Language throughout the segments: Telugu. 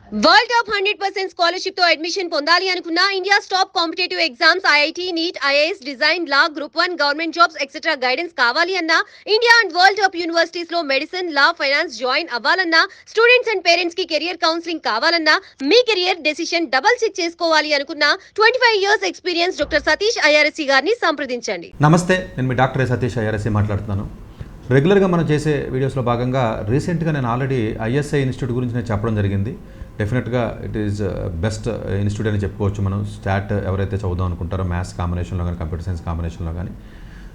వరల్డ్ టాప్ 100% స్కాలర్షిప్ తో అడ్మిషన్ పొందాలి అనుకున్న India's top competitive exams IIT NEET IAS design law group 1 government jobs etcetera guidance కావాలి అన్నా India and world top universities లో మెడిసిన్ లా ఫైనాన్స్ జాయిన్ అవ్వాలన్నా స్టూడెంట్స్ అండ్ పేరెంట్స్ కి కెరియర్ కౌన్సిలింగ్ కావాలన్నా మీ కెరియర్ డెసిషన్ డబల్ చెక్ చేసుకోవాలి అనుకున్న 25 years experience doctor Satish IRSC గారిని సంప్రదించండి. నమస్తే, నేను మీ డాక్టర్ సతీష్ ఐఆర్ఎస్సి మాట్లాడుతున్నాను. రెగ్యులర్గా మనం చేసే వీడియోస్లో భాగంగా రీసెంట్గా నేను ఆల్రెడీ ఐఎస్ఐ ఇన్స్టిట్యూట్ గురించి నేను చెప్పడం జరిగింది. డెఫినెట్గా ఇట్ ఈస్ బెస్ట్ ఇన్స్టిట్యూట్ అని చెప్పుకోవచ్చు. మనం స్టాట్ ఎవరైతే చదువుదాం అనుకుంటారో మ్యాథ్స్ కాంబినేషన్లో కానీ కంప్యూటర్ సైన్స్ కాంబినేషన్లో కానీ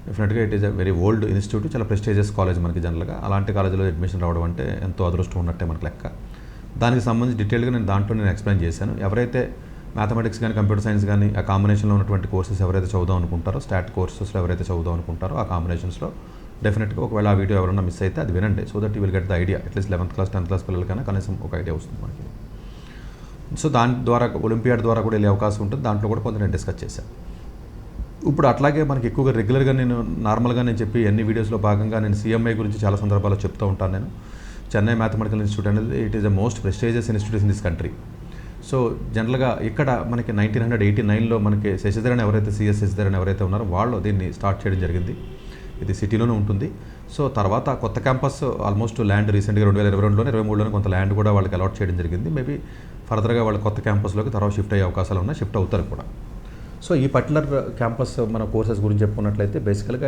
డెఫినెట్గా it is a very old institute. చాలా ప్రెస్టీజియస్ కాలేజ్ మనకి జనరల్గా. అలాంటి కాలేజీలో అడ్మిషన్ రావడం అంటే ఎంతో అదృష్టం ఉన్నట్టే మనకు లెక్క. దానికి సంబంధించి డీటెయిల్గా నేను ఎక్స్ప్లెయిన్ చేశాను. ఎవరైతే మ్యాథమెటిక్స్ కానీ కంప్యూటర్ సైన్స్ కానీ ఆ కాంబినేషన్లో ఉన్నటువంటి కోర్సెస్ ఎవరైతే చదువుదాం అనుకుంటారో, స్టాట్ కోర్సెస్లో ఎవరైతే చదువుదాం అనుకుంటారో ఆ కాంబినేషన్స్లో డెఫినెట్గా ఒకవేళ ఆ వీడియో ఎవరైనా మిస్ అయితే అది వినండి. So that you will get the idea. At least 11th class 10th class పిల్లలకైనా కనీసం ఒక ఐడియా వస్తుంది మనకి. సో దాని ద్వారా ఒలింపియాడ్ ద్వారా కూడా వెళ్ళే అవకాశం ఉంటుంది. దాంట్లో కూడా కొంత నేను డిస్కస్ చేశాను. ఇప్పుడు అట్లాగే మనకి ఎక్కువగా రెగ్యులర్గా నార్మల్గా నేను చెప్పి ఎన్ని వీడియోస్లో భాగంగా నేను సిఎంఐ గురించి చాలా సందర్భాల్లో చెప్తూ ఉంటాను. నేను చెన్నై మ్యాథమెటికల్ ఇన్స్టిట్యూట్ అనేది it is the most prestigious institute in this country. So జనరల్గా ఇక్కడ మనకి 1989లో మనకి శశిధరన్ ఎవరైతే శశిధరన్ ఎవరైతే ఉన్నారో వాళ్ళు దీన్ని స్టార్ట్ చేయడం జరిగింది. ఇది సిటీలోనే ఉంటుంది. సో తర్వాత కొత్త క్యాంపస్ ఆల్మోస్ట్ ల్యాండ్ రీసెంట్గా 2022లోనే 2023లోనే కొంత ల్యాండ్ కూడా వాళ్ళకి అలాట్ చేయడం జరిగింది. మేబీ ఫర్దర్గా వాళ్ళ కొత్త క్యాంపస్లోకి తర్వాత షిఫ్ట్ అయ్యే అవకాశాలు ఉన్నాయి, షిఫ్ట్ అవుతారు కూడా. సో ఈ పర్టికులర్ క్యాంపస్ మన కోర్సెస్ గురించి చెప్పుకున్నట్లయితే బేసికల్గా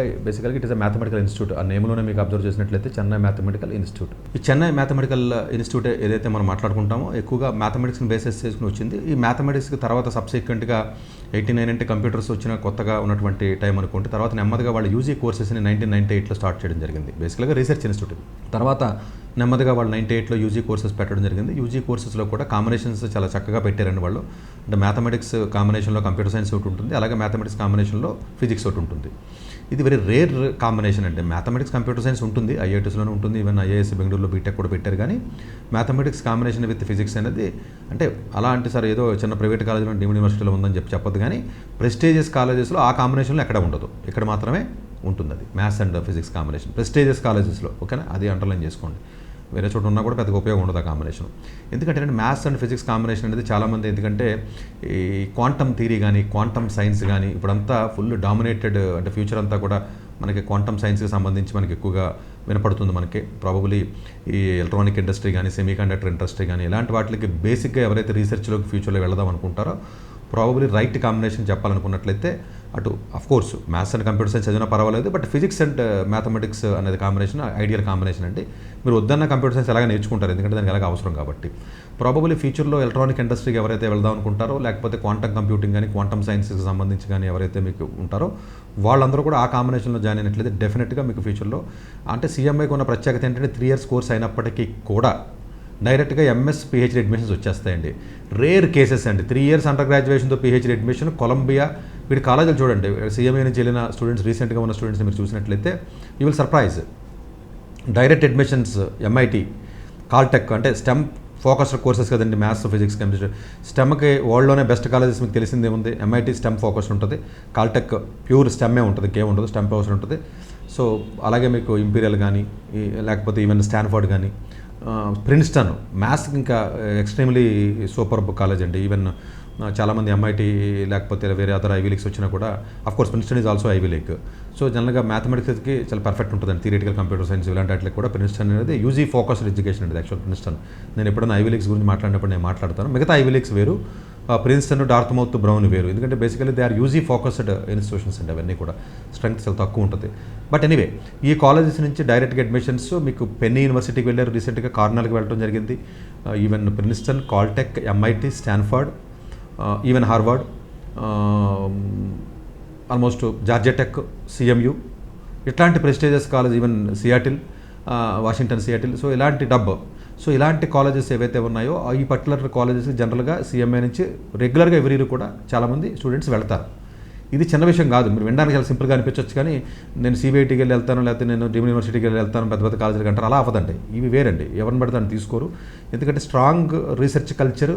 it is a mathematical institute. ఆ నేమ్లోనే మీకు అబ్జర్వ్ చేసినట్లయితే చెన్నై మ్యాథమెటికల్ ఇన్స్టిట్యూట్. ఈ చెన్నై మ్యాథమెటికల్ ఇన్స్టిట్యూట్ ఏదైతే మనం మాట్లాడుకుంటామో ఎక్కువగా మ్యాథమెటిక్స్ని బేసెస్ చేసుకుని వచ్చింది. ఈ మ్యాథమెటిక్స్కి తర్వాత సబ్సిక్వెంట్గా 89 అంటే కంప్యూటర్స్ వచ్చిన కొత్తగా ఉన్నటువంటి టైం అనుకుంటే తర్వాత నెమ్మదిగా వాళ్ళు యూజీ కోర్సెస్ని 1998లో స్టార్ట్ చేయడం జరిగింది. బేసికల్గా రీసెర్చ్ ఇన్స్టిట్యూట్. తర్వాత నెమ్మదిగా వాళ్ళు 98లో యూజీ కోర్సెస్ పెట్టడం జరిగింది. యూజీ కోర్సెస్లో కూడా కాంబినేషన్స్ చాలా చక్కగా పెట్టారండి వాళ్ళు. అంటే మ్యాథమెటిక్స్ కాంబినేషన్లో కంప్యూటర్ సైన్స్ ఒకటి ఉంటుంది, అలాగే మ్యాథమెటిక్స్ కాంబినేషన్లో ఫిజిక్స్ ఒకటి ఉంటుంది. ఇది వెరీ రేర్ కాంబినేషన్ అండి. మ్యాథమెటిక్స్ కంప్యూటర్ సైన్స్ ఉంటుంది, ఐఐటీస్లోనే ఉంటుంది, ఈవెన్ ఐఏఎస్ బెంగళూరులో బీటెక్ కూడా పెట్టారు. కానీ మ్యాథమెటిక్స్ కాంబినేషన్ విత్ ఫిజిక్స్ అనేది అంటే అలా అంటే సార్ ఏదో చిన్న ప్రైవేట్ కాలేజీలో డీమ్డ్ యూనివర్సిటీలో ఉందని చెప్పొద్దు. కానీ ప్రెస్టీజియస్ కాలేజెస్లో ఆ కాంబినేషన్లో ఎక్కడ ఉండదు, ఇక్కడ మాత్రమే ఉంటుంది. అది maths and physics combination prestigious కాలేజెస్లో. ఓకేనా, అది అండర్లైన్ చేసుకోండి. వేరే చోట ఉన్నా కూడా పెద్దగా ఉపయోగం ఉండదు ఆ కాంబినేషన్. ఎందుకంటే మ్యాథ్స్ అండ్ ఫిజిక్స్ కాంబినేషన్ అనేది చాలామంది ఎందుకంటే ఈ క్వాంటమ్ థియరీ కానీ క్వాంటమ్ సైన్స్ కానీ ఇప్పుడంతా ఫుల్ డామినేటెడ్. అంటే ఫ్యూచర్ అంతా కూడా మనకి క్వాంటమ్ సైన్స్కి సంబంధించి మనకి ఎక్కువగా వినపడుతుంది. మనకి ప్రాబబ్లీ ఈ ఎలక్ట్రానిక్ ఇండస్ట్రీ కానీ సెమీ కండక్టర్ ఇండస్ట్రీ కానీ ఇలాంటి వాటికి బేసిక్గా ఎవరైతే రీసెర్చ్లోకి ఫ్యూచర్లో వెళదాం అనుకుంటారో ప్రాబబ్లీ రైట్ కాంబినేషన్ చెప్పాలనుకున్నట్లయితే అటు of course maths and computer science చదివినా పర్వాలేదు, బట్ ఫిజిక్స్ అండ్ మ్యాథమెటిక్స్ అనేది కాంబినేషన్ ఐడియల్ కాంబినేషన్ అండి. మీరు వద్దన్న కంప్యూటర్ సైన్స్ ఎలాగ నేర్చుకుంటారు, ఎందుకంటే దానికి ఎలాగ అవసరం కాబట్టి. ప్రాబబ్లీ ఫ్యూచర్లో ఎలక్ట్రానిక్ ఇండస్ట్రీకి ఎవరైతే వెళ్దాం అనుకుంటారో లేకపోతే క్వాంటమ్ కంప్యూటింగ్ కానీ క్వాంటమ్ సైన్స్కి సంబంధించి కానీ ఎవరైతే మీకు ఉంటారో వాళ్ళందరూ కూడా ఆ కాంబినేషన్లో జాయిన్ అయినట్లయితే డెఫినెట్గా మీకు ఫ్యూచర్లో అంటే సిఎంఐకి ఉన్న ప్రత్యేకత ఏంటంటే 3 years కోర్స్ అయినప్పటికీ కూడా డైరెక్ట్గా ఎంఎస్ పిహెచ్డి అడ్మిషన్స్ వచ్చేస్తాయండి. రేర్ కేసెస్ అండి. 3 years అండర్ గ్రాడ్యుయేషన్తో పిహెచ్డి అడ్మిషన్. కొలంబియా వీటి కాలేజీలు చూడండి, సిఎంఏ నుంచి వెళ్ళిన స్టూడెంట్స్ రీసెంట్గా ఉన్న స్టూడెంట్స్ని మీరు చూసినట్లయితే you will surprise. Direct admissions MIT, Caltech అంటే స్టెమ్ ఫోకస్డ్ కోర్సెస్ కదండి, మ్యాథ్స్ ఫిజిక్స్ కెమిస్ట్రీ. స్టెమ్కి వరల్డ్లోనే బెస్ట్ కాలేజెస్ మీకు తెలిసిందే ఉంది. ఎంఐటి స్టెమ్ ఫోకస్డ్ ఉంటుంది, కాల్టెక్ ప్యూర్ స్టెమ్మే ఉంటుంది, ఇంకేం ఉండదు, స్టెమ్ ఫోకస్డ్ ఉంటుంది. సో అలాగే మీకు ఇంపీరియల్ కానీ లేకపోతే ఈవెన్ స్టాన్ఫర్డ్ కానీ ప్రిన్స్టన్ మ్యాథ్స్కి ఇంకా ఎక్స్ట్రీమ్లీ సూపర్ కాలేజ్ అండి. ఈవెన్ చాలామంది ఎంఐటి లేకపోతే వేరే అదర్ ఐవీ లీగ్స్ వచ్చినా కూడా of course Princeton is also ivy league. So జనరల్గా మ్యాథమెటిక్స్కి చాలా పర్ఫెక్ట్ ఉంటుందండి. థియరిటికల్ కంప్యూటర్ సైన్స్ ఇలాంటి వాటికి కూడా ప్రిన్స్టన్ అనేది యూజీ ఫోకస్డ్ ఎడ్యుకేషన్ అండి యాక్చువల్ ప్రిన్స్టన్. నేను ఎప్పుడైనా ఐవీ లీగ్స్ గురించి మాట్లాడినప్పుడు నేను మాట్లాడతాను. మిగతా ఐవీ లీగ్స్ వేరు, ప్రిన్స్టన్, డార్త్మౌత్, బ్రౌన్ వేరు. ఎందుకంటే basically they are UG focused institutions అండి. అవన్నీ కూడా స్ట్రెంగ్త్ చాలా తక్కువ ఉంటుంది. బట్ ఎనీవే ఈ కాలేజెస్ నుంచి డైరెక్ట్గా అడ్మిషన్స్ మీకు పెన్నీ యూనివర్సిటీకి వెళ్ళారు, రీసెంట్గా కార్నెల్కి వెళ్ళడం జరిగింది. Even Princeton, Caltech, MIT, Stanford, even Harvard, almost Georgia Tech, CMU ఇట్లాంటి prestigious college, even Seattle, Washington Seattle. So ఇలాంటి సో ఇలాంటి కాలేజెస్ ఏవైతే ఉన్నాయో ఈ పర్టికులర్ కాలేజెస్ జనరల్గా సిఎంఏ నుంచి రెగ్యులర్గా ఎవ్రీ ఇయర్ కూడా చాలామంది స్టూడెంట్స్ వెళ్తారు. ఇది చిన్న విషయం కాదు. మీరు వినడానికి చాలా సింపుల్గా అనిపించవచ్చు, కానీ నేను సిబిఐటీకి వెళ్ళి వెళ్తాను లేకపోతే నేను డీమ్డ్ యూనివర్సిటీకి వెళ్ళి వెళ్తాను పెద్ద పెద్ద కాలేజీలకు అంటారు, అలా అవ్వదండి. ఇవి వేరండి, ఎవరిని పడితే అని తీసుకోరు. ఎందుకంటే strong research culture,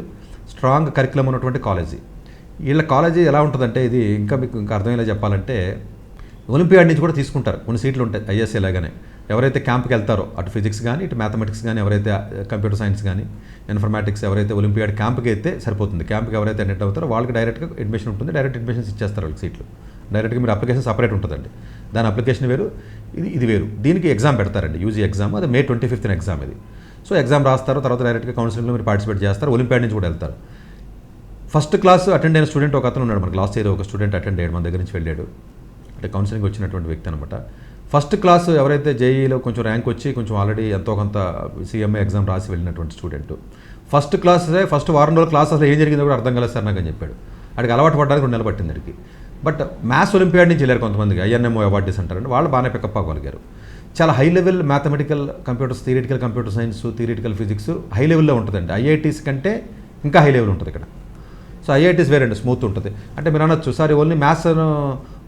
strong curriculum ఉన్నటువంటి కాలేజీ. వీళ్ళ కాలేజీ ఎలా ఉంటుందంటే ఇది మీకు ఇంకా అర్థమయ్యేలా చెప్పాలంటే ఒలింపియాడ్ నుంచి కూడా తీసుకుంటారు, కొన్ని సీట్లు ఉంటాయి ఐఎస్ఏ లాగానే. ఎవరైతే క్యాంప్కి వెళ్తారో అటు ఫిజిక్స్ కానీ ఇటు మ్యాథమెటిక్స్ కానీ ఎవరైతే కంప్యూటర్ సైన్స్ కానీ ఇన్ఫర్మాటిక్స్ ఎవరైతే ఒలింపియాడ్ క్యాంప్కి అయితే సరిపోతుంది. క్యాంప్కి ఎవరైతే అటెండ్ అవుతారో వాళ్ళకి డైరెక్ట్గా అడ్మిషన్ ఉంటుంది. డైరెక్ట్ అడ్మిషన్స్ ఇచ్చేస్తారు వాళ్ళకి సీట్లు. డైరెక్ట్గా మీరు అప్లికేషన్ సపరేట్ ఉంటుందండి. దాని అప్లికేషన్ వేరు, ఇది వేరు. దీనికి ఎగ్జామ్ పెడతారండి, యూజీ ఎగ్జామ్. అది May 25th ఎగ్జామ్ ఇది. సో ఎగ్జామ్ రాస్తారు, తర్వాత డైరెక్ట్గా కౌన్సిలింగ్లో మీరు పార్టిసిపేట్ చేస్తారు. ఒలింపియాడ్ నుంచి కూడా వెళ్తారు. ఫస్ట్ క్లాస్ అటెండ్ అయిన స్టూడెంట్ ఒక అతను ఉన్నాడు మనకి. లాస్ట్ ఇయర్ ఒక స్టూడెంట్ అటెండ్ అయ్యాడు, మన దగ్గర నుంచి వెళ్ళాడు. అంటే కౌన్సిలింగ్ వచ్చినటువంటి వ్యక్తి అనమాట. ఫస్ట్ క్లాస్ ఎవరైతే జేఈలో కొంచెం ర్యాంక్ వచ్చి కొంచెం ఆల్రెడీ ఎంతో కొంత CMA ఎగ్జామ్ రాసి వెళ్ళినటువంటి స్టూడెంట్, ఫస్ట్ వారం రోజుల క్లాస్ అసలు ఏం జరిగిందో కూడా అర్థం కాలేదు సార్ నాకు అని చెప్పాడు. అడిగి అలవాటు పడడానికి 2 నెలలు పట్టింది అడిగి. బట్ మ్యాథ్స్ ఒలింపియాడ్ నుంచి వెళ్ళారు కొంతమందికి, INMO అవార్డీస్ అంటారండి, వాళ్ళు బాగానే పికప్ అవ్వగలిగారు. చాలా high level mathematical computers, theoretical computer science, theoretical physics high లెవెల్లో ఉంటుందండి. IITs కంటే ఇంకా హై లెవెల్ ఉంటుంది ఇక్కడ. సో IITs వేరండి, స్మూత్ ఉంటుంది. అంటే మీరు అనొచ్చు సార్ ఓన్లీ మ్యాథ్స్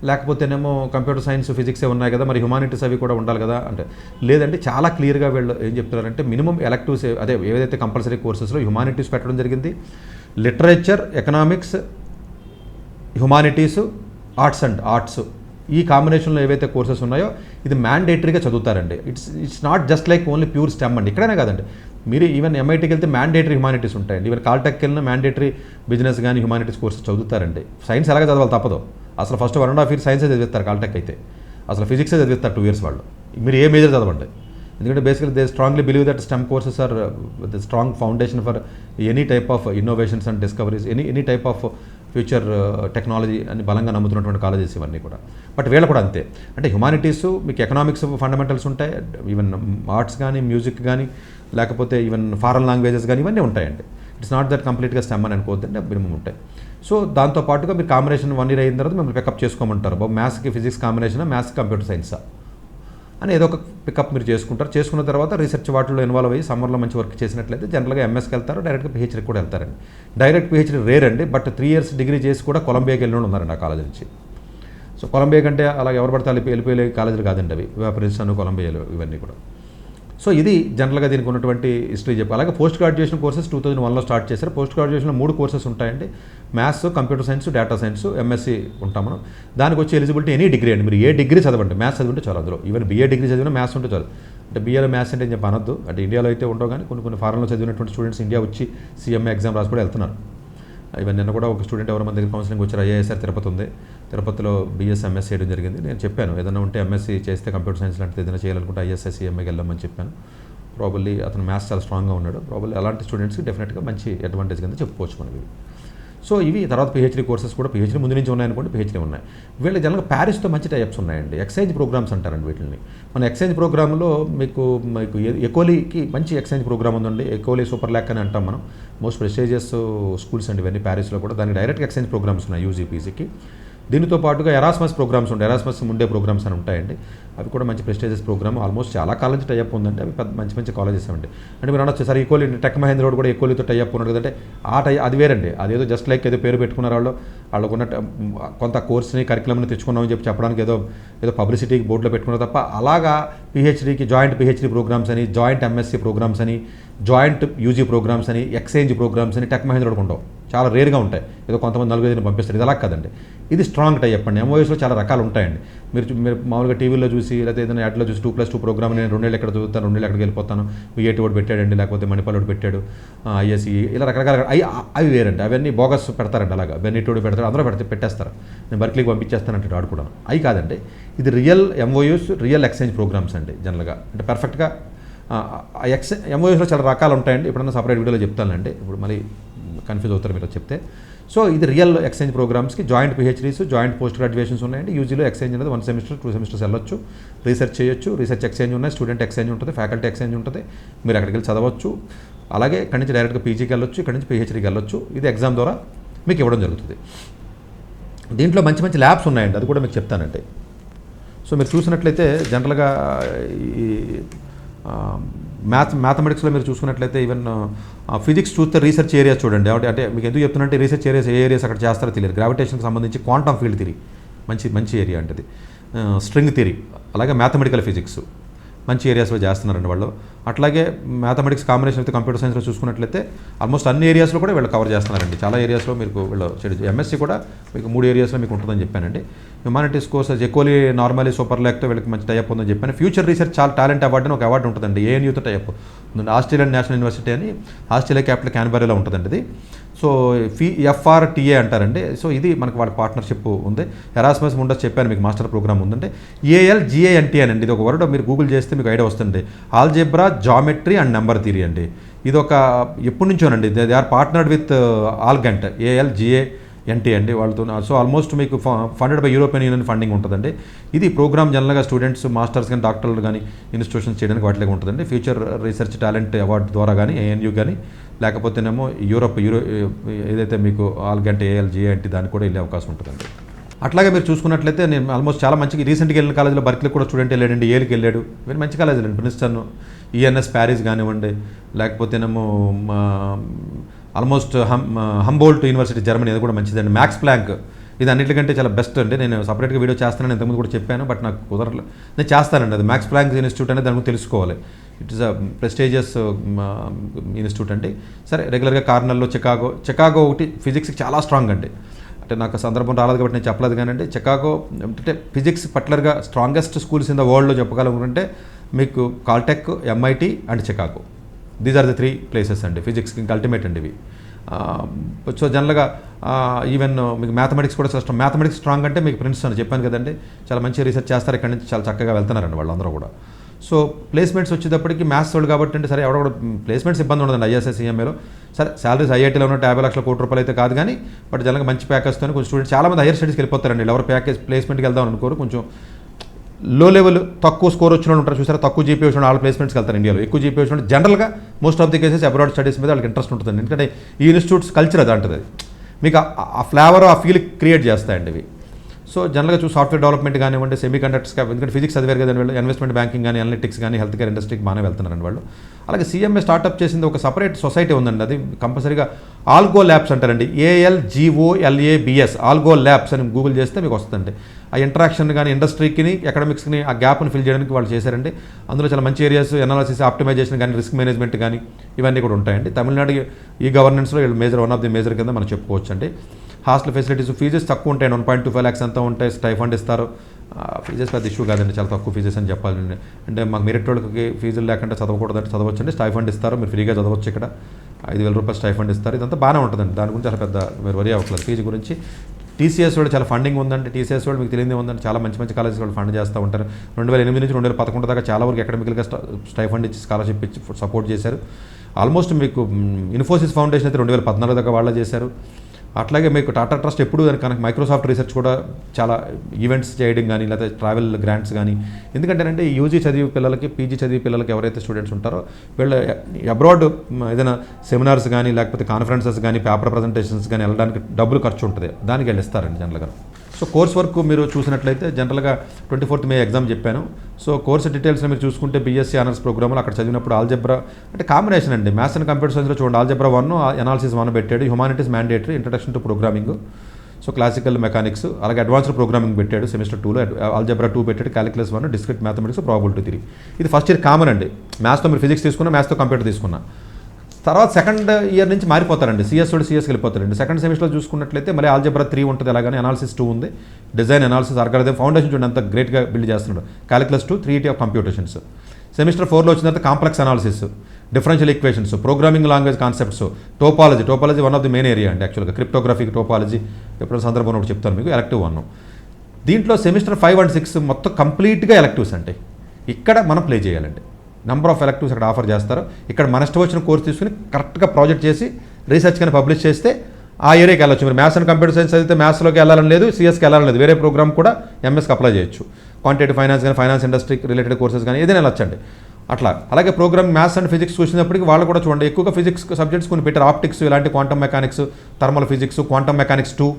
లేకపోతేనేమో కంప్యూటర్ సైన్స్ ఫిజిక్సే ఉన్నాయి కదా, మరి హ్యుమానిటీస్ అవి కూడా ఉండాలి కదా అంటే, లేదండి చాలా క్లియర్గా వీళ్ళు ఏం చెప్తున్నారంటే మినిమం ఎలెక్టివ్స్ అదే ఏదైతే కంపల్సరీ కోర్సెస్లో హ్యుమానిటీస్ పెట్టడం జరిగింది. లిటరేచర్, ఎకనామిక్స్, హ్యుమానిటీస్, ఆర్ట్స్ ఈ కాంబినేషన్లో ఏవైతే కోర్సెస్ ఉన్నాయో ఇది మ్యాండేటరీగా చదువుతారండి. It's not just like only pure STEM అండి. ఇక్కడనే కాదండి, మీరు ఈవెన్ MITకి వెళ్తే మ్యాండేటరీ హ్యుమానిటీస్ ఉంటాయండి. ఈవెన్ కాల్టెక్కి వెళ్ళిన మ్యాండేటరీ బిజినెస్ కానీ హ్యుమానిటీస్ కోర్సెస్ చదువుతారండి. సైన్స్ ఎలాగ చదవాలి తప్పదు. అసలు ఫస్ట్ 1.5 years సైన్సే చదివిస్తారు కాల్టెక్ అయితే. అసలు ఫిజిక్సే చదివిస్తారు 2 years వాళ్ళు. మీరు ఏ మేజర్ చదవండి. ఎందుకంటే basically they strongly believe that STEM courses are the strong foundation for any type of innovations and discoveries, any type of future technology అని బలంగా నమ్ముతున్నటువంటి కాలేజెస్ ఇవన్నీ కూడా. బట్ వీళ్ళు కూడా అంతే. అంటే హ్యుమానిటీస్ మీకు ఎకనామిక్స్ ఫండమెంటల్స్ ఉంటాయి, ఈవెన్ ఆర్ట్స్ కానీ మ్యూజిక్ కానీ లేకపోతే ఈవెన్ ఫారెన్ లాంగ్వేజెస్ కానీ ఇవన్నీ ఉంటాయండి. ఇట్స్ నాట్ దట్ కంప్లీట్గా స్టెమ్ అని అనుకోవద్దండి, మినిమం ఉంటాయి. సో దాంతోపాటుగా మీరు కాంబినేషన్ 1 year అయిన తర్వాత మిమ్మల్ని పికప్ చేసుకోమంటారు. బాబు మ్యాథ్స్కి ఫిజిక్స్ కాంబినేషన్, మ్యాథ్స్ కంప్యూటర్ సైన్సా అని ఏదో ఒక పికప్ మీరు చేసుకుంటారు. చేసుకున్న తర్వాత రీసెర్చ్ వాటిలో ఇన్వాల్వ్ అయ్యి సమ్మర్లో మంచి వర్క్ చేసినట్లయితే జనరల్గా MSకి వెళ్తారు, డైరెక్ట్గా PhDకి కూడా వెళ్తారండి. డైరెక్ట్ PhD రేర్ అండి, బట్ 3 years డిగ్రీ చేసి కూడా కొలంబియాకి వెళ్ళిన ఉన్నారండి ఆ కాలేజ్ నుంచి. సో కొలంబియా కంటే అలా ఎవరు పడితే వెళ్ళిపోయే కాలేజీలు కాదండి అవి, ప్రిన్స్టన్, కొలంబియాలు ఇవన్నీ కూడా. సో ఇది జనరల్గా దీనికి ఉన్నటువంటి హిస్టరీ చెప్పి. అలాగే పోస్ట్ గ్రాడ్యుయేషన్ కోర్సెస్ 2001లో స్టార్ట్ చేశారు. పోస్ట్ గ్రాడ్యుయేషన్లో 3 కోర్సెస్ ఉంటాయండి. Maths, computer science, data science, MSc ఉంటాం మనం. దానికి వచ్చి ఎలిజిబిలిటీ ఎనీ డిగ్రీ అండి. మీరు ఏ డిగ్రీ చదవండి, మ్యాథ్స్ చదివింటే చాలు. అందులో ఈవెన్ BA డిగ్రీ చదివినా మ్యాథ్స్ ఉంటే చాలు. అంటే BAలో మ్యాథ్స్ అంటే చెప్పి అనొద్దు. అంటే ఇండియాలో అయితే ఉండవు, కానీ కొన్ని ఫారెన్లో చదివినటువంటి స్టూడెంట్స్ ఇండియా వచ్చి CMA ఎగ్జామ్ రాసి కూడా వెళ్తున్నారు. ఈవెన్ నిన్న కూడా ఒక స్టూడెంట్ ఎవరో మన దగ్గర కౌన్సిలింగ్ వచ్చారు. IISR తిరుపతి ఉంది, తిరుపతిలో BS MS చేయడం జరిగింది. నేను చెప్పాను ఏదైనా ఉంటే MSc చేస్తే కంప్యూటర్ సైన్స్ లాంటిది ఏదైనా చేయాలనుకుంటే ISI CMAకి వెళ్ళామని చెప్పాను. ప్రాబబ్లీ అతను మ్యాథ్స్ చాలా స్ట్రాంగ్గా ఉన్నాడు. ప్రాబబ్లీ అలాంటి స్టూడెంట్స్కి డెఫినెట్గా మంచి అడ్వాంటేజ్ కింద చెప్పుకోవచ్చు మనకి. సో ఇవి తర్వాత PhD కోర్సెస్ కూడా PhD ముందు నుంచి ఉన్నాయనుకోండి, PhD ఉన్నాయి. వీళ్ళు జనరల్గా ప్యారిస్తో మంచి టైప్స్ ఉన్నాయండి. ఎక్స్చేంజ్ ప్రోగ్రామ్స్ అంటారండి వీటిని. మన ఎక్స్చేంజ్ ప్రోగ్రాంలో మీకు ఎకోలీకి మంచి ఎక్స్చేంజ్ ప్రోగ్రామ్ ఉందండి. ఎకోలీ సూపర్ ల్యాక్ అని అంటాం మనం. మోస్ట్ ప్రెస్టీజియస్ స్కూల్స్ అండి ఇవన్నీ ప్యారిస్లో కూడా. దానికి డైరెక్ట్ ఎక్స్చేంజ్ ప్రోగ్రామ్స్ ఉన్నాయి UG PGకి. దీనితో పాటుగా ఎరాస్మస్ ప్రోగ్రామ్స్ ఉంటాయి. ఎరాస్మస్ ముండే ప్రోగ్రామ్స్ అని ఉంటాయండి. అవి కూడా మంచి ప్రెస్టీజియస్ ప్రోగ్రామ్. ఆల్మోస్ట్ చాలా కాలం నుంచి టైఅప్ ఉందండి. అవి మంచి కాలేజెస్ అండి. అంటే మీరు అనొచ్చు sir equally tech Mahindra road కూడా ఈక్వల్లీతో టైఅప్ ఉన్నాడు కదంటే అది వేరండి. అదేదో జస్ట్ లైక్ ఏదో పేరు పెట్టుకున్నారు వాళ్ళకున్న కొంత కోర్స్ని కరికులంని తెచ్చుకున్నామని చెప్పడానికి ఏదో పబ్లిసిటీకి బోర్డులో పెట్టుకున్నారు తప్ప అలాగా PhDకి జాయింట్ PhD ప్రోగ్రామ్స్ అని, జాయింట్ MSc ప్రోగ్రామ్స్ అని, జాయింట్ UG ప్రోగ్రామ్స్ అని, ఎక్స్చేంజ్ ప్రోగ్రామ్స్ అని టెక్ మహేంద్ర రోడ్కి ఉండవు. చాలా రేర్గా ఉంటాయి. ఏదో కొంతమంది 4-5 పంపిస్తారు. ఇది అలా కాదండి, ఇది స్ట్రాంగ్ టైప్ అండి. MOSలో చాలా రకాలు ఉంటాయండి. మీరు మామూలుగా టీవీలో చూసి లేకపోతే ఏదైనా యాడ్లో చూసి 2+2 ప్రోగ్రామ్ నేను 2 ఏళ్ళు ఎక్కడ చదువుతాను, 2 ఏళ్ళు ఎక్కడికి వెళ్ళిపోతాను, VIT వాడు పెట్టాడండి, లేకపోతే మణిపాల్ వాడు పెట్టాడు, ISE ఇలా రకరకాల అవి వేరండి. అవన్నీ బోగస్ పెడతారండి. అలాగా బెన్నెట్ వాడు పెడతారు, అందరూ పెట్టేస్తారు. నేను బర్క్లీకి పంపించేస్తానంటే వాడు కూడా. అవి కాదండి, ఇది real MOUs, real exchange programs అండి జనరల్గా. అంటే పర్ఫెక్ట్గా MOUస్లో చాలా రకాలు ఉంటాయండి. ఎప్పుడన్నా సపరేట్ వీడియోలో చెప్తానండి, ఇప్పుడు మళ్ళీ కన్ఫ్యూజ్ అవుతారు మీరు చెప్తే. సో ఇది రియల్ ఎక్స్చేంజ్ ప్రోగ్రామ్స్కి joint PhDs, joint post graduations ఉన్నాయండి. UGలో ఎక్స్చేంజ్ అనేది 1 semester 2 semesters వెళ్ళొచ్చు, రీసెర్చ్ చేయొచ్చు. రీసెర్చ్ ఎక్స్చేంజ్ ఉన్నాయి, స్టూడెంట్ ఎక్స్చేంజ్ ఉంటుంది, ఫ్యాకల్టీ ఎక్స్చేంజ్ ఉంటుంది. మీరు అక్కడికి వెళ్ళి చదవచ్చు. అలాగే ఇక్కడి నుంచి డైరెక్ట్గా PGకి వెళ్ళొచ్చు, ఇక్కడి నుంచి PhDకి వెళ్ళొచ్చు. ఇది ఎగ్జామ్ ద్వారా మీకు ఇవ్వడం జరుగుతుంది. దీంట్లో మంచి ల్యాబ్స్ ఉన్నాయండి, అది కూడా మీకు చెప్తానండి. సో మీరు చూసినట్లయితే జనరల్గా ఈ మ్యాథమెటిక్స్లో మీరు చూసుకున్నట్లయితే ఈవెన్ ఫిజిక్స్ చూస్తే రీసెర్చ్ ఏరియాస్ చూడండి. అంటే మీకు ఎందుకు చెప్తున్నట్టే రీసెర్చ్ ఏరియాస్ ఏ ఏరియాస్ అక్కడ చేస్తారో తెలియదు. గ్రావిటేషన్కి సంబంధించి క్వాంటమ్ ఫీల్డ్ థియరీ మంచి ఏరియా అంటే స్ట్రింగ్ థియరీ, అలాగే మ్యాథమెటికల్ ఫిజిక్స్, మంచి ఏరియాస్లో చేస్తున్నారండి వాళ్ళు. అట్లాగే మ్యాథమెటిక్స్ కాంబినేషన్ అయితే కంప్యూటర్ సైన్స్లో చూసుకున్నట్లయితే ఆల్మోస్ట్ అన్ని ఏరియాస్లో కూడా వీళ్ళు కవర్ చేస్తున్నారండి. చాలా ఏరియాస్లో మీకు వీళ్ళు ఎంఎస్సీ కూడా మీకు 3 ఏరియాస్లో మీకు ఉంటుందని చెప్పానండి. హ్యుమానిటీస్ కోర్సెస్ ఎకోలీ నార్మలీ సూపర్ ల్యాక్తో వీళ్ళకి మంచి టైప్ ఉందని చెప్పాను. ఫ్యూచర్ రీసెర్చ్ చాలా టాలెంట్ అవార్డు అని ఒక అవార్డు ఉంటుందండి, ఏఎన్యూతో టైప్ ఉంది. ఆస్ట్రేలియన్ నేషనల్ యూనివర్సిటీ అని ఆస్ట్రేలియా క్యాపిటల్ క్యాన్బెరాలో ఉంటుందండి ఇది. సో FRTA అంటారండి. సో ఇది మనకు వాళ్ళ పార్ట్నర్షిప్ ఉంది. ఎరాస్మస్ ముండస్ చెప్పాను మీకు మాస్టర్ ప్రోగ్రామ్ ఉందంటే. ALGANT అనండి, ఇది ఒక వర్డ్ మీరు గూగుల్ చేస్తే మీకు ఐడియా వస్తుంది. Algebra, geometry and number theory అండి. ఇది ఒక ఎప్పటి నుంచోనండి, they are partnered with ALGANT, ALGANT అండి వాళ్ళతో. సో ఆల్మోస్ట్ మీకు funded by European Union funding ఉంటుందండి. ఇది ప్రోగ్రామ్ జనరల్గా స్టూడెంట్స్ మాస్టర్స్ కానీ డాక్టర్లు కానీ ఇన్స్టిట్యూషన్స్ చేయడానికి వాటిలో ఉంటుందండి. ఫ్యూచర్ రీసెర్చ్ టాలెంట్ అవార్డు ద్వారా కానీ ANU కానీ లేకపోతేనేమో యూరో ఏదైతే మీకు ఆల్గంట్ ALGANT దానికి కూడా వెళ్ళే అవకాశం ఉంటుందండి. అట్లాగే మీరు చూసుకున్నట్లయితే నేను ఆల్మోస్ట్ చాలా మంచిగా రీసెంట్గా వెళ్ళిన కాలేజీలో బర్క్లీ కూడా స్టూడెంట్ వెళ్ళాడండి, ఏల్కి వెళ్ళాడు. ఇవన్నీ మంచి కాలేజీలు అండి. ప్రిన్స్టన్, ENS ప్యారిస్ కానివ్వండి, లేకపోతేనేమో ఆల్మోస్ట్ హంబోల్ట్ యూనివర్సిటీ జర్మనీ, అది కూడా మంచిదండి. మ్యాక్స్ ప్లాంక్, ఇది అన్నిటికంటే చాలా బెస్ట్ అండి. నేను సపరేట్గా వీడియో చేస్తానని ఇంతకుముందు కూడా చెప్పాను, బట్ నాకు కుదరలేదు. నేను చేస్తానండి. అది మ్యాక్స్ ప్లాంక్ ఇన్స్టిట్యూట్ అనేది దాని గురించి తెలుసుకోవాలి. It is a prestigious institute అండి. సరే, రెగ్యులర్గా కార్నర్లో చికాగో ఒకటి ఫిజిక్స్కి చాలా స్ట్రాంగ్ అండి. అంటే నాకు సందర్భం రాలేదు కాబట్టి నేను చెప్పలేదు కానండి. చికాగో అంటే ఫిజిక్స్ పర్టికులర్గా స్ట్రాంగెస్ట్ స్కూల్స్ ఇన్ ద వరల్డ్లో చెప్పగలనుకుంటే మీకు Caltech, MIT and Chicago. These are the 3 places అండి ఫిజిక్స్కి ఇంకా అల్టిమేట్ అండి ఇవి. సో జనరల్గా ఈవెన్ మీకు మ్యాథమెటిక్స్ కూడా మ్యాథమెటిక్స్ స్ట్రాంగ్ అంటే మీకు ప్రిన్స్టన్ చెప్పాను కదండి, చాలా మంచి రీసెర్చ్ చేస్తారు. ఇక్కడ నుంచి చాలా చక్కగా వెళ్తున్నారండి వాళ్ళందరూ కూడా. సో ప్లేస్మెంట్స్ వచ్చేటప్పటికి మ్యాథ్స్ వాళ్ళు కాబట్టి అంటే సరే ఎవడ కూడా ప్లేస్మెంట్స్ ఇబ్బంది ఉండదండి ISS CMAలో. సరే, శాలరీస్ IITలో ఉన్న 50 లక్షల కోటి రూపాయలు అయితే కాదు కానీ, బట్ జనరల్గా మంచి ప్యాకేజ్తో కొంచెం స్టూడెంట్స్ చాలామంది హైయర్ స్టడీస్కి వెళ్ళిపోతారండి. ఎవరు ప్యాకేజ్ ప్లేస్మెంట్కి వెళ్దాం అనుకోరు. కొంచెం లో లెవెల్ తక్కువ స్కోర్ వచ్చిన వాళ్ళు ఉంటారు చూసారా, తక్కువ జీపీ వచ్చిన వాళ్ళ ప్లేస్మెంట్స్కి వెళ్తారు. ఇండియాలో ఎక్కువ జీపీ వచ్చిన జనరల్గా most of the cases abroad studies మీద వాళ్ళకి ఇంట్రెస్ట్ ఉంటుందండి. ఎందుకంటే ఈ ఇన్స్టిట్యూట్స్ కల్చర్ అది అంటుంది, మీకు ఆ ఫ్లేవర్, ఆ ఫీల్ క్రియేట్ చేస్తాయండి ఇవి. సో జనరల్గా సాఫ్ట్వేర్ డెవలప్మెంట్ కానివ్వండి, సెమీ కండక్టర్స్ ఎందుకంటే ఫిజిక్స్ చదివారు కదండి వాళ్ళు, ఇన్వెస్ట్మెంట్ బ్యాంకింగ్ కానీ, అనలిటిక్స్ కానీ, హెల్త్ కేర్ ఇండస్ట్రీకి బాగానే వెళ్తున్నారండి వాళ్ళు. అలాగే CMA స్టార్ట్అప్ చేసింది ఒక సపరేట్ సొసైటీ ఉందండి, అది కంపల్సరీగా ఆల్గో ల్యాబ్స్ అంటారండి. ALGOLABS ఆల్గో ల్యాబ్స్ అని గూగుల్ చేస్తే మీకు వస్తుందండి. ఆ ఇంటరాక్షన్ కానీ ఇండస్ట్రీకి అకాడమిక్స్ని ఆ గ్యాప్ని ఫిల్ చేయడానికి వాళ్ళు చేశారండి. అందులో చాలా మంచి ఏరియాస్ ఎనాలిసిస్, ఆప్టిమైజేషన్ కానీ, రిస్క్ మేనేజ్మెంట్ కానీ ఇవన్నీ కూడా ఉంటాయండి. తమిళనాడు ఈ గవర్నెన్స్లో వీళ్ళు వన్ ఆఫ్ ది మేజర్ కింద మనం చెప్పుకోవచ్చు అండి. హాస్టల్ ఫెసిలిటీస్, ఫీజెస్ తక్కువ ఉంటాయండి, 1.25 lakhs అంతా ఉంటాయి. స్టైఫండ్ ఇస్తారు. ఫీజెస్ పెద్ద ఇష్యూ కాదండి, చాలా తక్కువ ఫీజెస్ అని చెప్పాలండి. అంటే మాకు మెరిట్ వాళ్ళకి ఫీజులు లేకుండా చదవకూడదంటే చదవచ్చు అండి. స్టైఫండ్ ఇస్తారు, మీరు ఫ్రీగా చదవచ్చు. ఇక్కడ 5,000 రూపాయలు స్టైఫండ్ ఇస్తారు. ఇదంతా బాగానే ఉంటుందండి. దాని గురించి చాలా పెద్ద మీరు వరి అవ్వట్లేదు ఫీజు గురించి. TCS వాళ్ళు చాలా ఫండింగ్ ఉందండి. TCS వాళ్ళు మీకు తెలియదే ఉందండి, చాలా మంచి మంచి కాలేజెస్ వాళ్ళు ఫండ్ చేస్తూ ఉంటారు. 2008 నుంచి 2011 దాకా చాలా వరకు అకాడమికల్గా స్టైఫండ్ ఇచ్చి స్కాలర్షిప్ ఇచ్చి సపోర్ట్ చేశారు. ఆల్మోస్ట్ మీకు ఇన్ఫోసిస్ ఫౌండేషన్ అయితే 2014 దాకా వాళ్ళే చేశారు. అట్లాగే మీకు టాటా ట్రస్ట్ ఎప్పుడు కనుక మైక్రోసాఫ్ట్ రీసెర్చ్ కూడా చాలా ఈవెంట్స్ చేయడం కానీ, లేకపోతే ట్రావెల్ గ్రాంట్స్ కానీ. ఎందుకంటే యూజీ చదివే పిల్లలకి, PG చదివే పిల్లలకి ఎవరైతే స్టూడెంట్స్ ఉంటారో వీళ్ళు అబ్రాడ్ ఏదైనా సెమినార్స్ కానీ, లేకపోతే కాన్ఫరెన్సెస్ కానీ, పేపర్ ప్రజెంటేషన్స్ కానీ వెళ్ళడానికి డబ్బులు ఖర్చు ఉంటుంది, దానికి వెళ్ళి ఇస్తారండి జనరల్గా. సో కోర్స్ వర్క్ మీరు చూసినట్లయితే జనరల్గా 24th May ఎగ్జామ్ చెప్పాను. సో కోర్స్ డీటెయిల్స్లో మీరు చూసుకుంటే BSc ఆనర్స్ ప్రోగ్రామ్లో అక్కడ చదివినప్పుడు ఆల్జెబ్రా అంటే కాంబినేషన్ అండి. మ్యాథ్స్ అండ్ కంప్యూటర్ సైన్స్లో చూడండి, ఆల్జెబ్రా 1, అనాలిసిస్ 1 పెట్టాడు. Humanities mandatory, introduction to programming, so classical mechanics, అలాగే అడ్వాన్స్డ్ ప్రోగ్రామింగ్ పెట్టాడు. సెమిస్టర్ 2లో ఆల్జెబ్రా 2 పెట్టాడు, క్యాలిక్యులస్ 1, డిస్క్రిట్ మ్యాథమెటిక్స్, ప్రాబబిలిటీ 3. ఇది ఫస్ట్ ఇయర్ కామన్ అండి. మ్యాథ్స్తో మీరు ఫిజిక్స్ తీసుకున్నా, మ్యాథ్స్తో కంప్యూటర్ తీసుకున్నా. తర్వాత సెకండ్ ఇయర్ నుంచి మారిపోతారండి, CSకి వెళ్ళిపోతారండి. సెకండ్ సెమిస్టర్లో చూసుకున్నట్లయితే మళ్ళీ ఆల్జెబ్రా 3 ఉంటుంది, అలాగని అనాలిసిస్ 2 ఉంది. డిజైన్, అనాలిసిస్, ఆల్గరిథం, ఫౌండేషన్ చూడండి అంత గ్రేట్గా బిల్డ్ చేస్తున్నాడు. Calculus 2, 3 of computations. సెమిస్టర్ 4లో వచ్చిన తర్వాత complex analysis, differential equations, programming language concepts, topology one of the main area అండి యాక్చువల్గా. క్రిప్టోగ్రఫీ, టోపాలజీ ఎప్పుడైనా సందర్భంలో ఒకటి చెప్తాను మీకు. ఎలెక్టివ్ 1. దీంట్లో సెమిస్టర్ 5 and 6 మొత్తం కంప్లీట్గా ఎలెక్టివ్స్ అంటే ఇక్కడ మనం ప్లే చేయాలండి. నెంబర్ ఆఫ్ ఎలెక్టివ్స్ అక్కడ ఆఫర్ చేస్తారు. ఇక్కడ మన ఇష్టం వచ్చిన కోర్స్ తీసుకుని కరెక్ట్గా ప్రాజెక్ట్ చేసి రీసెర్చ్ కానీ పబ్లిష్ చేస్తే ఆ ఏరియాకి వెళ్ళొచ్చు. మీరు మ్యాథ్స్ అండ్ కంప్యూటర్ సైన్స్ అయితే మ్యాథ్స్లోకి వెళ్ళాలని లేదు, CSకి వెళ్ళాలని లేదు. వేరే ప్రోగ్రామ్ కూడా MSకి అప్లై చేయొచ్చు. క్వాంటిటేటివ్ ఫైనాన్స్ కానీ, ఫైనాన్స్ ఇండస్ట్రీ రిలేటెడ్ కోర్సెస్ కానీ ఏదైనా వెళ్ళొచ్చండి అట్లా. అలాగే ప్రోగ్రామ్ మ్యాథ్స్ అండ్ ఫిజిక్స్ చూసినప్పటికీ వాళ్ళు కూడా చూడండి ఎక్కువగా ఫిజిక్స్ సబ్జెక్ట్స్ కొన్ని పెట్టారు. ఆప్టిక్స్, ఇలాంటి quantum mechanics, thermal physics, quantum mechanics 2,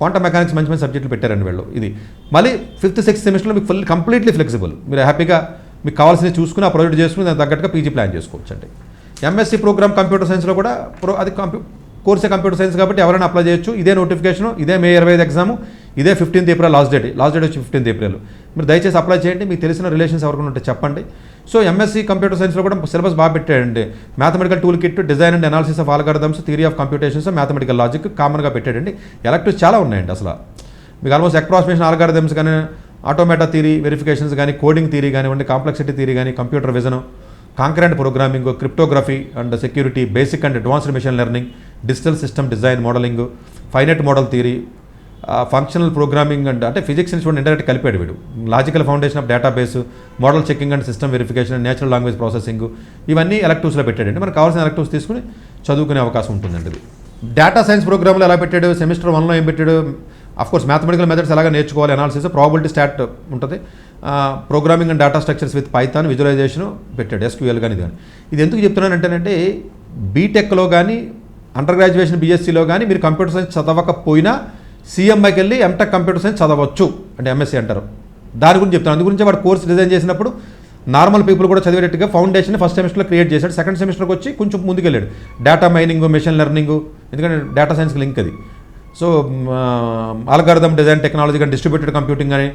quantum mechanics మంచి మంచి సబ్జెక్టులు పెట్టారండి వీళ్ళు. ఇది మళ్ళీ 5th, 6th సెమిస్టర్లో మీకు కంప్లీట్లీ ఫ్లెక్సిబుల్. మీరు హ్యాపీగా మీకు కావాల్సినవి చూసుకుని ఆ ప్రాజెక్ట్ చేసుకుని దానికి తగ్గట్టుగా PG ప్లాన్ చేసుకోవచ్చు అండి. MSc ప్రోగ్రామ్ కంప్యూటర్ సైన్స్లో కూడా అది కోర్సే కంప్యూటర్ సైన్స్ కాబట్టి ఎవరైనా అప్లై చేయొచ్చు. ఇదే నోటిఫికేషన్, ఇదే May 25 ఎగ్జాము, ఇదే 15th ఏప్రిల్ లాస్ట్ డేట్ వచ్చి 15th ఏప్రిల్. మీరు దయచేసి అప్లై చేయండి. మీకు తెలిసిన రిలేషన్స్ ఎవరికైనా ఉంటే చెప్పండి. సో ఎంఎస్సీ కంప్యూటర్ సైన్స్లో కూడా సిలబస్ బాగా పెట్టాడండి. Mathematical tool kit, design and analysis of algorithms, theory of computations, mathematical logic కామన్గా పెట్టాడండి. ఎలక్టివ్స్ చాలా ఉన్నాయండి. అసలు మీకు ఆల్మోస్ట్ అప్రాక్సిమేషన్ ఆల్గారిథమ్స్ కానీ, ఆటోమేటా థియరీ వెరిఫికేషన్స్ కానీ, కోడింగ్ థియరీ కానివ్వండి, కాంప్లెక్సిటీ థియరీ కానీ, computer vision, concurrent programming, cryptography and security, basic and advanced machine learning, digital system design modelling, finite model theory, functional programming and అంటే ఫిజిక్స్ని చూడండి ఇండైరెక్ట్ కలిపాడు వీడు. Logical foundation of database, model checking and system verification, natural language processing, ఇవన్నీ ఎలక్టివ్స్లో పెట్టాడండి. మనకు కావాల్సిన ఎలక్టివ్స్ తీసుకుని చదువుకునే అవకాశం ఉంటుందండి. ఇది డేటా సైన్స్ ప్రోగ్రామ్లో ఎలా పెట్టాడు, సెమిస్టర్ 1లో ఏం పెట్టాడు, అఫ్కోర్స్ మ్యాథమెటికల్ మెథడ్స్ ఎలాగా నేర్చుకోవాలి, అనాలిసిస్, ప్రాబిలిటీ స్టాట్ ఉంటుంది, programming and data structures with Python, visualisation పెట్టాడు, ఎస్క్యూఎల్ కానీ ఇది కానీ. ఇది ఎందుకు చెప్తున్నానంటేనంటే బీటెక్లో కానీ అండర్ గ్రాడ్యుయేషన్ బీఎస్సీలో కానీ మీరు కంప్యూటర్ సైన్స్ చదవకపోయినా సిఎంఐకి వెళ్ళి ఎంటెక్ కంప్యూటర్ సైన్స్ చదవచ్చు, అంటే ఎంఎస్సీ అంటారు. దాని గురించి చెప్తాను. అందు గురించి వాడు కోర్స్ డిజైన్ చేసినప్పుడు నార్మల్ పీపుల్ కూడా చదివేటట్టుగా ఫౌండేషన్ ఫస్ట్ సెమిస్టర్లో క్రియేట్ చేశాడు. సెకండ్ సెమిస్టర్కి వచ్చి కొంచెం ముందుకెళ్ళాడు. డేటా మైనింగ్, మెషిన్ లెర్నింగ్, ఎందుకంటే డేటా సైన్స్కి లింక్ అది. సో ఆల్గారిథమ్ డిజైన్ టెక్నాలజీ కానీ, డిస్ట్రిబ్యూటెడ్ కంప్యూటింగ్ కానీ,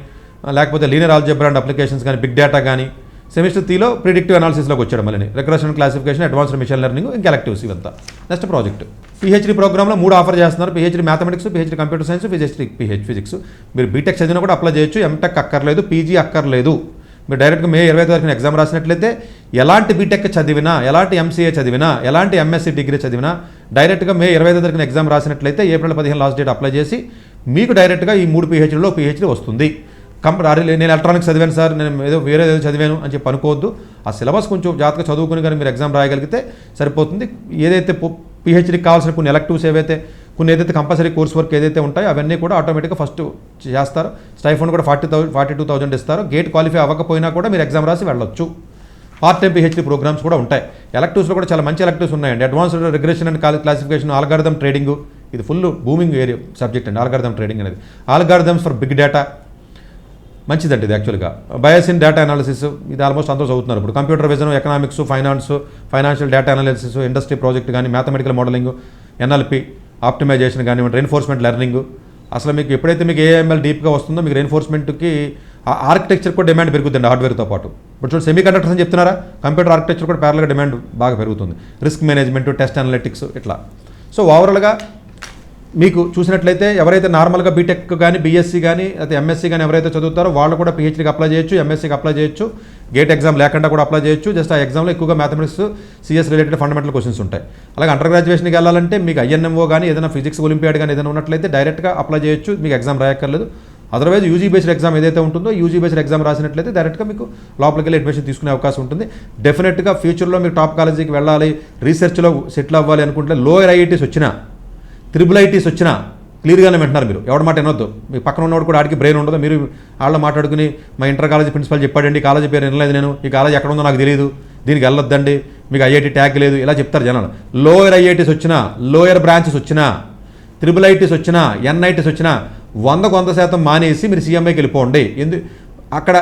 లేకపోతే లీనియర్ ఆల్జీబ్రా అండ్ అప్లికేషన్స్ కానీ, బిగ్ డేటా కానీ. సెమిస్టర్ 3లో ప్రిడిక్టివ్ అనాలిసిస్లోకి వచ్చాడు. మళ్ళీ regression classification, advanced machine learning, ఇంకా ఎలక్టివ్స్ ఇవంతా. నెక్స్ట్ ప్రాజెక్ట్ పిహెచ్డీ ప్రోగ్రామ్లో 3 ఆఫర్ చేస్తున్నారు. PhD mathematics, PhD computer science, physics. మీరు బీటెక్ చదివినా కూడా అప్లై చేయొచ్చు. ఎంటెక్ అక్కర్లేదు, పీజీ అక్కర్లేదు. మీరు డైరెక్ట్గా మే 25 తారీఖున ఎగ్జామ్ రాసినట్లయితే ఎలాంటి బీటెక్ చదివినా, ఎలాంటి ఎంసీఏ చదివినా, ఎలాంటి ఎంఎస్సీ డిగ్రీ చదివినా డైరెక్ట్గా మే 25 తారీఖున ఎగ్జామ్ రాసినట్లయితే ఏప్రిల్ 15 లాస్ట్ డేట్ అప్లై చేసి మీకు డైరెక్ట్గా ఈ 3 పిహెచ్డీలో పిహెచ్డీ వస్తుంది. నేను ఎలక్ట్రానిక్స్ చదివాను సార్, నేను ఏదో వేరే ఏదో చదివాను అని చెప్పి అనుకోవద్దు. ఆ సిలబస్ కొంచెం జాగ్రత్తగా చదువుకుని కానీ మీరు ఎగ్జామ్ రాయగలిగితే సరిపోతుంది. ఏదైతే పిహెచ్డీకి కావాల్సిన కొన్ని ఎలక్టివ్స్ కొన్ని ఏదైతే కంపల్సరీ కోర్స్ వర్క్ ఏదైతే ఉంటాయో అవన్నీ కూడా ఆటోమేటిక్గా ఫస్ట్ చేస్తారు. స్టైఫండ్ కూడా 42,000 ఇస్తారు. గేట్ క్వాలిఫై అవ్వకపోయినా కూడా మీరు ఎగ్జామ్ రాసి వెళ్ళొచ్చు. పార్ట్ టైం పిహెచ్డీ ప్రోగ్రామ్స్ కూడా ఉంటాయి. ఎలక్టివ్స్లో కూడా చాలా మంచి ఎలక్టివ్స్ ఉన్నాయండి. Advanced regression and classification, algorithm trading, ఇది ఫుల్ బూమింగ్ ఏరియా సబ్జెక్ట్ అండి. ఆల్గారిథమ్ ట్రేడింగ్ అనేది, ఆల్గారిథమ్స్ ఫర్ బిగ్ డేటా మంచిదండి ఇది యాక్చువల్గా. బయాస్ ఇన్ డేటా అనాలిసిస్, ఇది ఆల్మోస్ట్ అందరూ చదువుతున్నారు ఇప్పుడు. Computer vision, economics, financial data analysis, industry project కానీ, మ్యాథమెటికల్ మోడలింగ్, ఎన్ఎల్పి, ఆప్టిమైజేషన్ కానివ్వండి, రెయిన్ఫోర్స్మెంట్ లెర్నింగ్. అసలు మీకు ఎప్పుడైతే మీకు ఏఎంఎల్ డీప్గా వస్తుందో మీకు రెయిన్ఫోర్స్మెంట్కి ఆర్కిటెక్చర్ కూడా డిమాండ్ పెరుగుతుంది హార్డ్వేర్తో పాటు. ఇప్పుడు చూడండి సెమీ కండక్టర్స్ అని చెప్తున్నారా, కంప్యూటర్ ఆర్కిటెక్చర్ కూడా ప్యారల్గా డిమాండ్ బాగా పెరుగుతుంది. రిస్క్ మేనేజ్మెంట్, టెస్ట్ అనలిటిక్స్ ఇట్లా. సో ఓవరాల్గా మీకు చూసినట్లయితే ఎవరైతే నార్మల్గా బీటెక్ కానీ, బీఎస్సీ కానీ, అయితే ఎంఎస్సీ కానీ ఎవరైతే చదువుతారో వాళ్ళు కూడా పిహెచ్డీకి అప్లై చేయొచ్చు, ఎంఎస్సీకి అప్లై చేయొచ్చు, గేట్ ఎగ్జామ్ లేకుండా కూడా అప్లై చేయొచ్చు. జస్ట్ ఆ ఎగ్జామ్లో ఎక్కువగా mathematics, CS related fundamental questions ఉంటాయి. అలాగే అండర్ గ్రాడ్యుయేషన్కి వెళ్ళాలంటే మీకు ఐఎన్ఎంఓ కానీ, ఏదైనా ఫిజిక్స్ ఒలింపియాడ్ కానీ ఏదైనా ఉన్నట్లయితే డైరెక్ట్గా అప్లై చేయొచ్చు, మీకు ఎగ్జామ్ రాయక్కర్లేదు. అదర్వైజ్ యూజీ బేస్డ్ ఎగ్జామ్ ఏదైతే ఉంటుందో యూజీ బేస్డ్ ఎగ్జామ్ రాసినట్లయితే డైరెక్ట్గా మీకు లోపలికి వెళ్ళి అడ్మిషన్ తీసుకునే అవకాశం ఉంటుంది. డెఫినెట్గా ఫ్యూచర్లో మీరు టాప్ కాలేజీకి వెళ్ళాలి, రీసెర్చ్లో సెటిల్ అవ్వాలి అనుకుంటే లోయర్ ఐఐటీస్ వచ్చినా, త్రిబుల్ ఐటీస్ వచ్చినా క్లియర్గానే వింటున్నారు మీరు. ఎవరి మాట వినొద్దు. మీ పక్కన ఉన్నవాడు కూడా ఆడికి బ్రెయిన్ ఉండదు. మీరు వాళ్ళ మాట్లాడుకుని మా ఇంటర్ కాలేజీ ప్రిన్సిపల్ చెప్పాడండి, కాలేజీ పేరు వినలేదు నేను, ఈ కాలేజీ ఎక్కడ ఉందో నాకు తెలియదు, దీనికి వెళ్ళొద్దండి, మీకు ఐఐటీ ట్యాగ్ లేదు, ఇలా చెప్తారు జనాలు. లోయర్ ఐఐటీస్ వచ్చినా, లోయర్ బ్రాంచెస్ వచ్చినా, త్రిబుల్ ఐటీస్ వచ్చినా, ఎన్ఐటీస్ వచ్చినా 100% మానేసి మీరు సీఎంఐకి వెళ్ళిపోండి. అక్కడ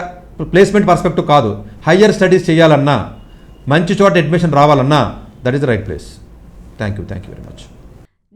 ప్లేస్మెంట్ పర్స్పెక్టివ్ కాదు, హయ్యర్ స్టడీస్ చేయాలన్నా, మంచి చోట అడ్మిషన్ రావాలన్నా that is the right place. Thank you very much.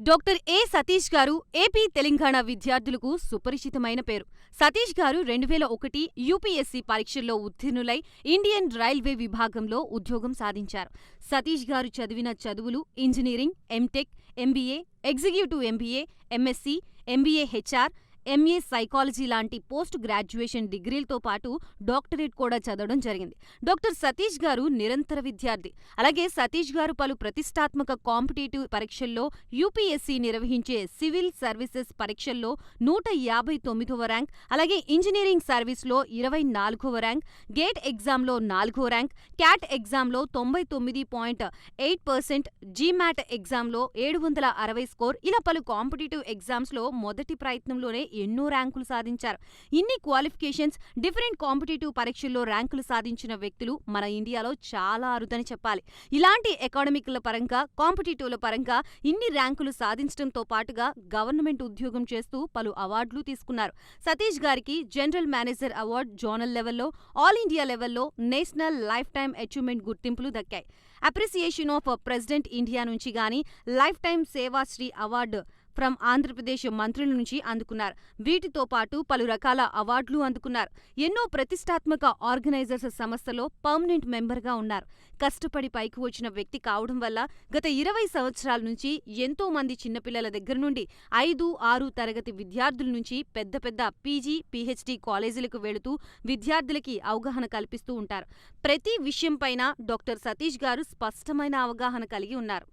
Doctor ఏ సతీష్ గారు ఏపీ తెలంగాణ విద్యార్థులకు సుపరిచితమైన పేరు. సతీష్ గారు 2001 యూపీఎస్సీ పరీక్షల్లో ఉత్తీర్ణులై ఇండియన్ రైల్వే విభాగంలో ఉద్యోగం సాధించారు. సతీష్ గారు చదివిన చదువులు engineering, MTech, MBA, executive MBA, MSc, MBA HR, MA psychology లాంటి పోస్ట్ గ్రాడ్యుయేషన్ డిగ్రీలతో పాటు డాక్టరేట్ కూడా చదవడం జరిగింది. డాక్టర్ సతీష్ గారు నిరంతర విద్యార్థి. అలాగే సతీష్ గారు పలు ప్రతిష్టాత్మక కాంపిటేటివ్ పరీక్షల్లో యూపీఎస్సీ నిర్వహించే సివిల్ సర్వీసెస్ పరీక్షల్లో 159వ ర్యాంక్, అలాగే ఇంజనీరింగ్ సర్వీస్లో 24వ ర్యాంక్, గేట్ ఎగ్జామ్లో 4వ ర్యాంక్, క్యాట్ ఎగ్జామ్లో 99.8%, జీమాట్ ఎగ్జామ్లో 760 స్కోర్, ఇలా పలు కాంపిటేటివ్ ఎగ్జామ్స్లో మొదటి ప్రయత్నంలోనే ఎన్నో ర్యాంకులు సాధించారు. ఇన్ని క్వాలిఫికేషన్స్, డిఫరెంట్ కాంపిటేటివ్ పరీక్షల్లో ర్యాంకులు సాధించిన వ్యక్తులు మన ఇండియాలో చాలా అరుదని చెప్పాలి. ఇలాంటి అకాడమిక్ల పరంగా, కాంపిటేటివ్ల పరంగా ఇన్ని ర్యాంకులు సాధించడంతో పాటుగా గవర్నమెంట్ ఉద్యోగం చేస్తూ పలు అవార్డులు తీసుకున్నారు. సతీష్ గారికి జనరల్ మేనేజర్ అవార్డు జోనల్ లెవెల్లో, ఆల్ ఇండియా లెవెల్లో నేషనల్ లైఫ్ టైమ్ అచీవ్మెంట్ గుర్తింపులు దక్కాయి. అప్రిసియేషన్ ఆఫ్ ప్రెసిడెంట్ ఇండియా నుంచి గానీ, life time Sevashri award from Andhra Pradesh మంత్రుల నుంచి అందుకున్నారు. వీటితో పాటు పలు రకాల అవార్డులు అందుకున్నారు. ఎన్నో ప్రతిష్టాత్మక ఆర్గనైజర్స్ సంస్థలో పర్మనెంట్ మెంబర్గా ఉన్నారు. కష్టపడి పైకి వచ్చిన వ్యక్తి కావడం వల్ల గత 20 సంవత్సరాల నుంచి ఎంతో మంది చిన్నపిల్లల దగ్గర నుండి 5, 6 తరగతి విద్యార్థుల నుంచి పెద్ద పెద్ద పీజీ, పీహెచ్డీ కాలేజీలకు వెళుతూ విద్యార్థులకి అవగాహన కల్పిస్తూ ఉంటారు. ప్రతి విషయంపైన డాక్టర్ సతీష్ గారు స్పష్టమైన అవగాహన కలిగి ఉన్నారు.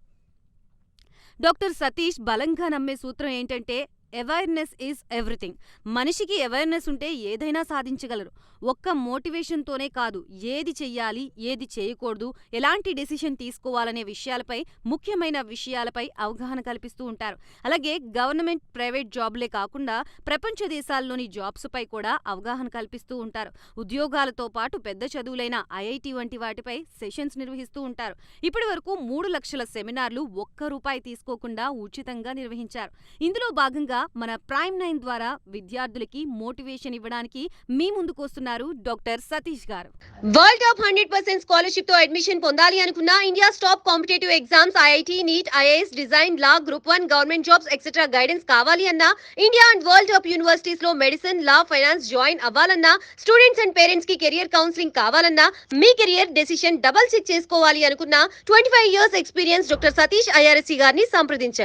డాక్టర్ సతీష్ బలంగా నమ్మే సూత్రం ఏంటంటే అవేర్నెస్ ఈజ్ ఎవ్రీథింగ్. మనిషికి అవేర్నెస్ ఉంటే ఏదైనా సాధించగలరు. ఒక్క మోటివేషన్తోనే కాదు, ఏది చెయ్యాలి, ఏది చేయకూడదు, ఎలాంటి డెసిషన్ తీసుకోవాలనే విషయాలపై, ముఖ్యమైన విషయాలపై అవగాహన కల్పిస్తూ ఉంటారు. అలాగే గవర్నమెంట్, ప్రైవేట్ జాబ్లే కాకుండా ప్రపంచ దేశాల్లోని జాబ్స్ పై కూడా అవగాహన కల్పిస్తూ ఉంటారు. ఉద్యోగాలతో పాటు పెద్ద చదువులైన ఐఐటి వంటి వాటిపై సెషన్స్ నిర్వహిస్తూ ఉంటారు. ఇప్పటి వరకు 3 లక్షల సెమినార్లు ఒక్క రూపాయి తీసుకోకుండా ఉచితంగా నిర్వహించారు. ఇందులో భాగంగా మన ప్రైమ్ 9 ద్వారా విద్యార్థులకి మోటివేషన్ ఇవ్వడానికి మీ ముందుకు వస్తున్నారు డాక్టర్ సతీష్ గారు. వరల్డ్ టాప్ 100% స్కాలర్షిప్ తో అడ్మిషన్ పొందాలి అనుకున్నా, India top competitive exams IIT, NEET, IAS, design, law, group 1 government jobs etcetera guidance కావాలి అన్నా, India and world top universities లో మెడిసిన్, లా, ఫైనాన్స్ జాయిన్ అవ్వాలన్నా, స్టూడెంట్స్ అండ్ పేరెంట్స్ కి కెరియర్ కౌన్సిలింగ్ కావాలన్నా, మీ కెరియర్ డెసిషన్ డబుల్ చెక్ చేసుకోవాలి అనుకున్నా, 25 years experience doctor Satish IRSC గారిని సంప్రదించండి.